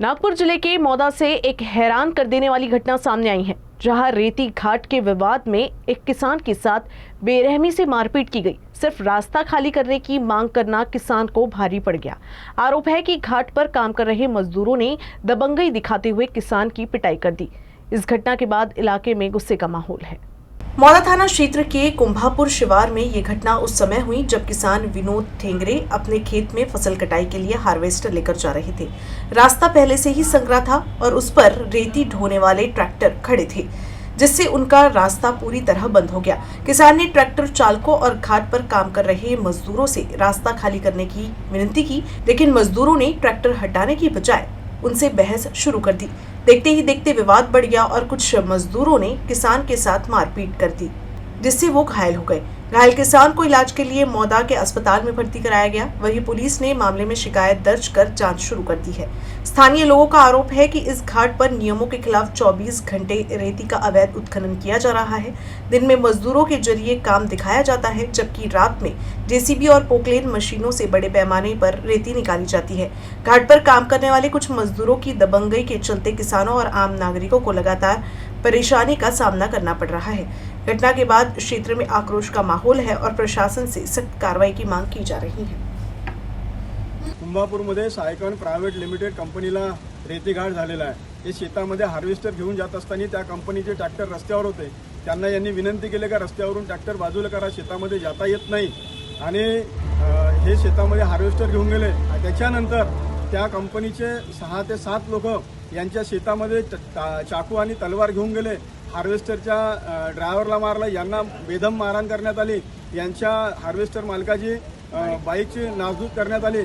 नागपुर जिले के मौदा से एक हैरान कर देने वाली घटना सामने आई है, जहां रेती घाट के विवाद में एक किसान के साथ बेरहमी से मारपीट की गई। सिर्फ रास्ता खाली करने की मांग करना किसान को भारी पड़ गया। आरोप है कि घाट पर काम कर रहे मजदूरों ने दबंगई दिखाते हुए किसान की पिटाई कर दी। इस घटना के बाद इलाके में गुस्से का माहौल है। मौदा थाना क्षेत्र के कुंभापुर शिवार में ये घटना उस समय हुई जब किसान विनोद ठेंगरे अपने खेत में फसल कटाई के लिए हार्वेस्टर लेकर जा रहे थे। रास्ता पहले से ही संकरा था और उस पर रेती ढोने वाले ट्रैक्टर खड़े थे, जिससे उनका रास्ता पूरी तरह बंद हो गया। किसान ने ट्रैक्टर चालकों और घाट पर काम कर रहे मजदूरों से रास्ता खाली करने की विनती की, लेकिन मजदूरों ने ट्रैक्टर हटाने की बजाय उनसे बहस शुरू कर दी। देखते ही देखते विवाद बढ़ गया और कुछ मजदूरों ने किसान के साथ मारपीट कर दी, जिससे वो घायल हो गए। घायल किसान को इलाज के लिए मौदा के अस्पताल में भर्ती कराया गया। वहीं पुलिस ने मामले में शिकायत दर्ज कर जांच शुरू कर दी है। स्थानीय लोगों का आरोप है कि इस घाट पर नियमों के खिलाफ 24 घंटे रेती का अवैध उत्खनन किया जा रहा है। दिन में मजदूरों के जरिए काम दिखाया जाता है, जबकि रात में जेसीबी और पोकलेन मशीनों से बड़े पैमाने पर रेती निकाली जाती है। घाट पर काम करने वाले कुछ मजदूरों की दबंगई के चलते किसानों और आम नागरिकों को लगातार परेशानी का सामना करना पड़ रहा है। घटना के बाद क्षेत्र में आक्रोश का माहौल है और प्रशासन से सख्त कार्रवाई की मांग की जा रही है। कुंभापूरमध्ये सायकॉन प्रायव्हेट लिमिटेड कंपनीला रेती घाट झालेला आहे। हे शेतामध्ये हार्वेस्टर घेऊन जात असताना त्या कंपनीचे ट्रॅक्टर रस्त्यावर होते। त्यांना यांनी विनंती केली का रस्त्यावरून ट्रॅक्टर बाजूला करा, शेतामध्ये जाता येत नाही। आणि हे शेतामध्ये हार्वेस्टर घेऊन गेले। त्याच्यानंतर त्या कंपनीचे 6 ते 7 लोक यांच्या शेतामध्ये चाकू आणि तलवार घेऊन गेले। हार्वेस्टरच्या ड्रायव्हरला मारला, यांना बेदम मारहाण करण्यात आली। यांच्या हार्वेस्टर मालकाची बाईकची नासधूस करण्यात आली।